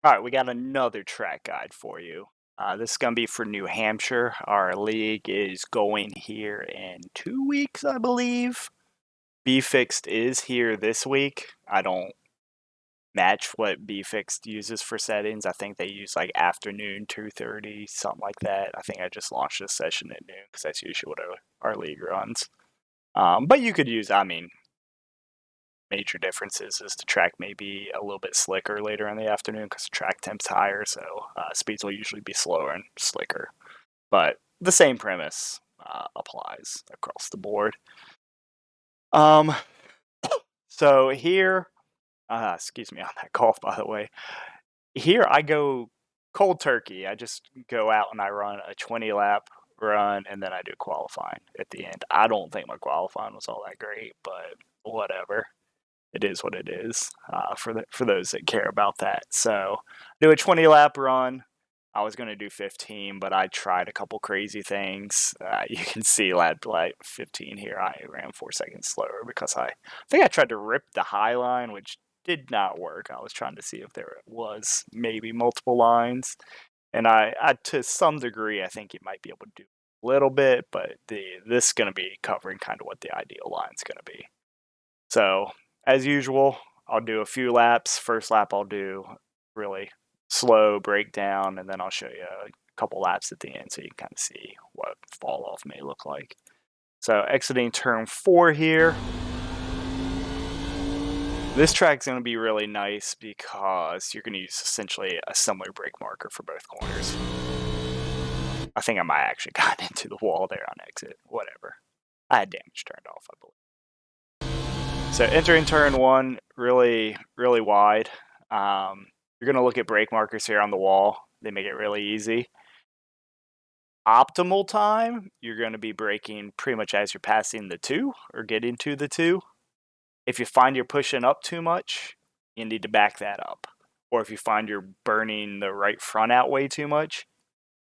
All right, we got another track guide for you. This is going to be for New Hampshire. Our league is going here in 2 weeks, I believe. B Fixed is here this week. I don't match what B Fixed uses for settings. I think they use like afternoon 2:30, something like that. I think I just launched this session at noon because that's usually what our league runs. But you could use, I mean, major differences is the track may be a little bit slicker later in the afternoon because the track temp's higher, so speeds will usually be slower and slicker. But the same premise applies across the board. Um, so here, excuse me on that cough, by the way. Here I go cold turkey. I just go out and I run a 20 lap run and then I do qualifying at the end. I don't think my qualifying was all that great, but whatever. It is what it is for those that care about that. So do a 20 lap run. I was going to do 15, but I tried a couple crazy things. You can see lap 15 here. I ran 4 seconds slower because I think I tried to rip the high line, which did not work. I was trying to see if there was maybe multiple lines, and I to some degree I think you might be able to do a little bit, but this is going to be covering kind of what the ideal line is going to be. So as usual, I'll do a few laps. First lap I'll do really slow breakdown, and then I'll show you a couple laps at the end so you can kind of see what fall off may look like. So exiting turn 4 here. This track's going to be really nice because you're going to use essentially a similar brake marker for both corners. I think I might actually got into the wall there on exit. Whatever. I had damage turned off, I believe. So entering turn 1, really, really wide. You're going to look at brake markers here on the wall. They make it really easy. Optimal time, you're going to be braking pretty much as you're passing the 2 or getting to the 2. If you find you're pushing up too much, you need to back that up. Or if you find you're burning the right front out way too much,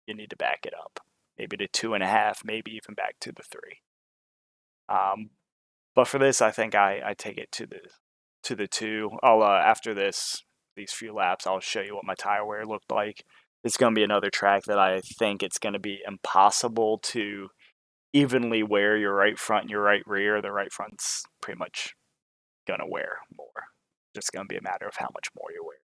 you need to back it up. Maybe to 2.5, maybe even back to the 3. But for this, I think I take it to the 2. I'll after these few laps, I'll show you what my tire wear looked like. It's going to be another track that I think it's going to be impossible to evenly wear your right front and your right rear. The right front's pretty much going to wear more. It's going to be a matter of how much more you wear.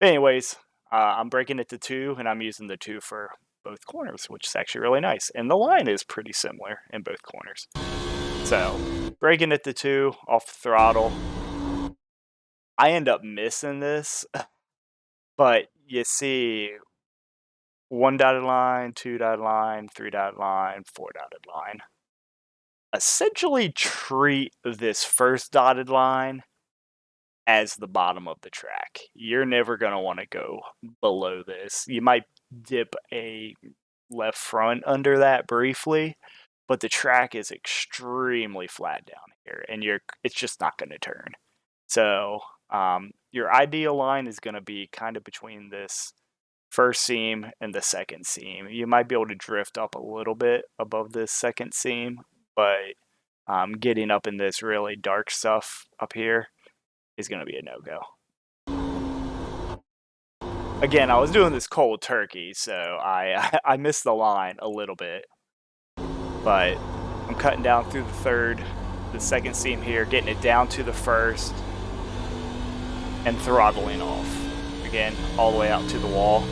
Anyways, I'm breaking it to 2, and I'm using the 2 for both corners, which is actually really nice. And the line is pretty similar in both corners. So, breaking it to 2, off the throttle. I end up missing this, but you see 1 dotted line, 2 dotted line, 3 dotted line, 4 dotted line. Essentially treat this first dotted line as the bottom of the track. You're never going to want to go below this. You might dip a left front under that briefly, but the track is extremely flat down here, and it's just not going to turn. So your ideal line is going to be kind of between this first seam and the second seam. You might be able to drift up a little bit above this second seam, but getting up in this really dark stuff up here is going to be a no-go. Again, I was doing this cold turkey, so I missed the line a little bit. But I'm cutting down through the second seam here, getting it down to the first, and throttling off. Again, all the way out to the wall.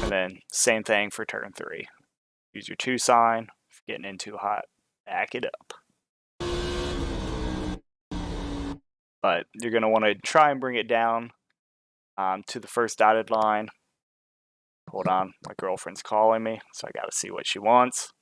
And then same thing for turn 3. Use your 2 sign. If you're getting in too hot, back it up. But you're going to want to try and bring it down to the first dotted line. Hold on, my girlfriend's calling me, so I got to see what she wants.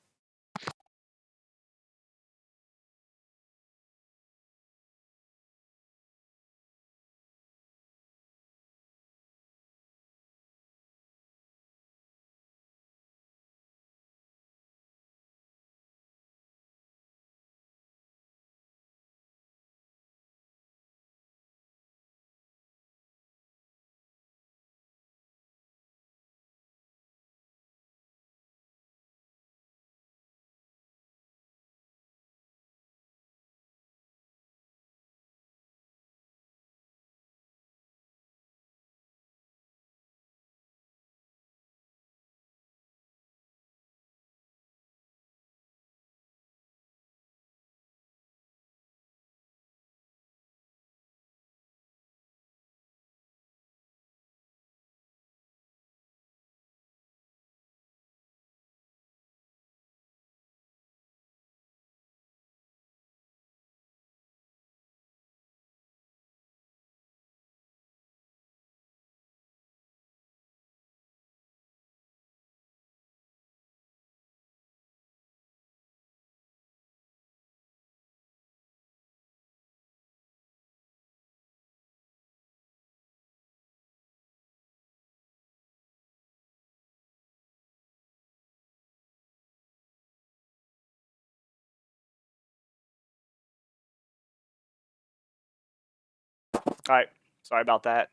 Alright, sorry about that.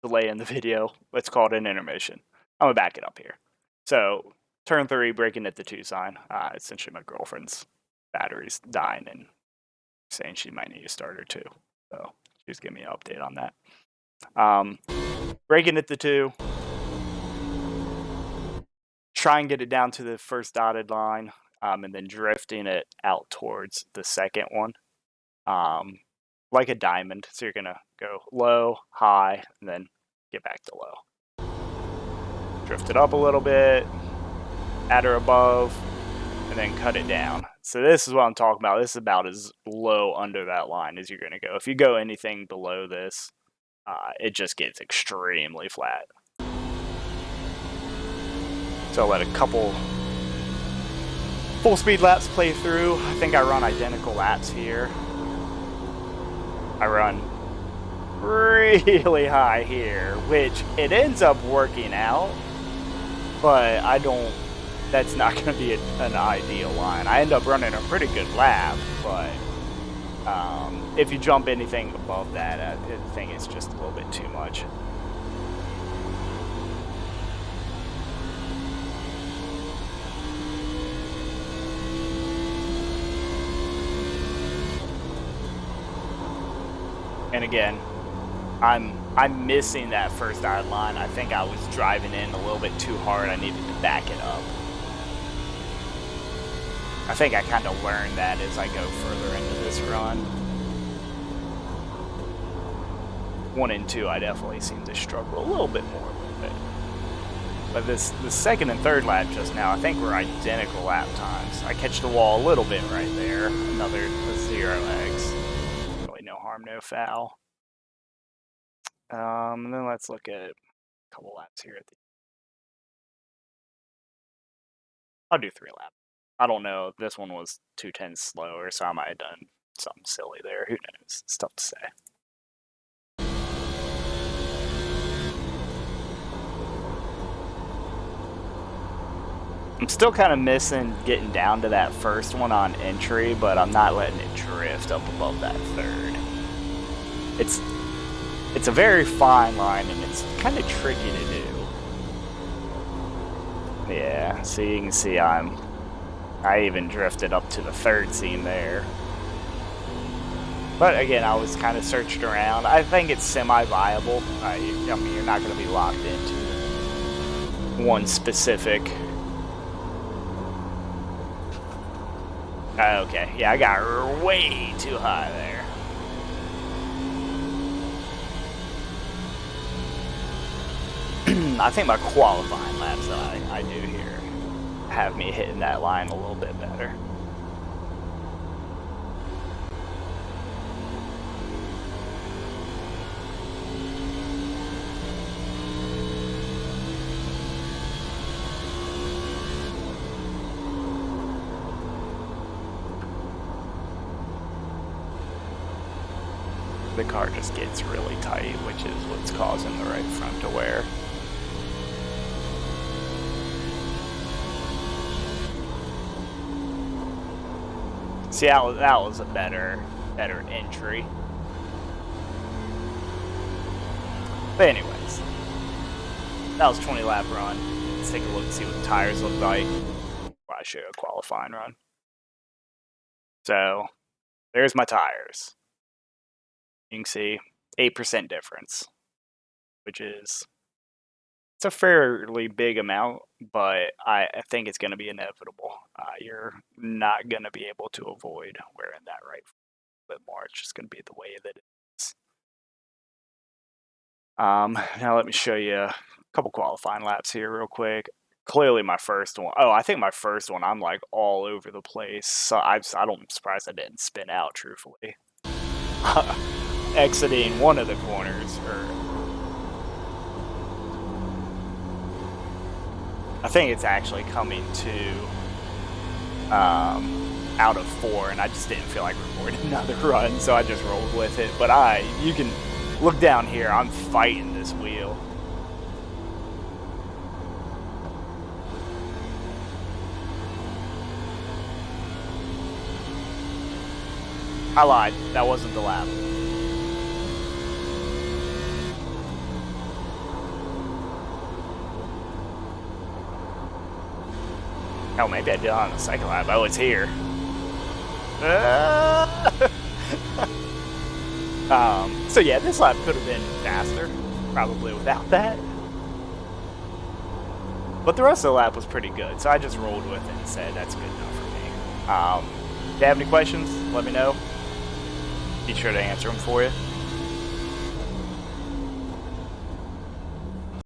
Delay in the video. Let's call it an intermission. I'm gonna back it up here. So, turn 3, braking at the 2 sign. Essentially my girlfriend's battery's dying and saying she might need a starter too. So, she's giving me an update on that. Braking at the 2. Try and get it down to the first dotted line, and then drifting it out towards the second one. Like a diamond. So you're gonna go low, high, and then get back to low. Drift it up a little bit, at or above, and then cut it down. So this is what I'm talking about. This is about as low under that line as you're gonna go. If you go anything below this, it just gets extremely flat. So I'll let a couple full speed laps play through. I think I run identical laps here. I run really high here, which it ends up working out, but that's not going to be an ideal line. I end up running a pretty good lap, but if you jump anything above that, I think it's just a little bit too much. And again, I'm missing that first dotted line. I think I was driving in a little bit too hard. I needed to back it up. I think I kind of learned that as I go further into this run. 1 and 2, I definitely seem to struggle a little bit more with it. But the second and third lap just now, I think we're identical lap times. I catch the wall a little bit right there. Another 0x. No harm, no foul. And then let's look at a couple laps here. I'll do 3 laps. I don't know if this one was 2/10 slower, so I might have done something silly there. Who knows? It's tough to say. I'm still kind of missing getting down to that first one on entry, but I'm not letting it drift up above that third. It's a very fine line, and it's kind of tricky to do. Yeah, so you can see I even drifted up to the third seam there. But again, I was kind of searching around. I think it's semi-viable. I mean, you're not going to be locked into one specific. Okay, yeah, I got way too high there. I think my qualifying laps that I do here have me hitting that line a little bit better. The car just gets really tight, which is what's causing the right front to wear. See, that was a better entry. But anyways, that was a 20 lap run. Let's take a look and see what the tires look like. Well, I show you a qualifying run. So there's my tires. You can see 8% difference, which is, it's a fairly big amount, but I think it's going to be inevitable. You're not going to be able to avoid wearing that right a bit more. It's just going to be the way that it is. Now let me show you a couple qualifying laps here real quick. Clearly my first one, I think my first one, I'm like all over the place. So I'm surprised I didn't spin out, truthfully. Exiting one of the corners, I think it's actually coming to out of 4, and I just didn't feel like recording another run, so I just rolled with it. But you can look down here, I'm fighting this wheel. I lied, that wasn't the lap. Hell, maybe I did on the second lap. Oh, it's here. So yeah, this lap could have been faster, probably without that. But the rest of the lap was pretty good, so I just rolled with it and said that's good enough for me. If you have any questions, let me know. Be sure to answer them for you.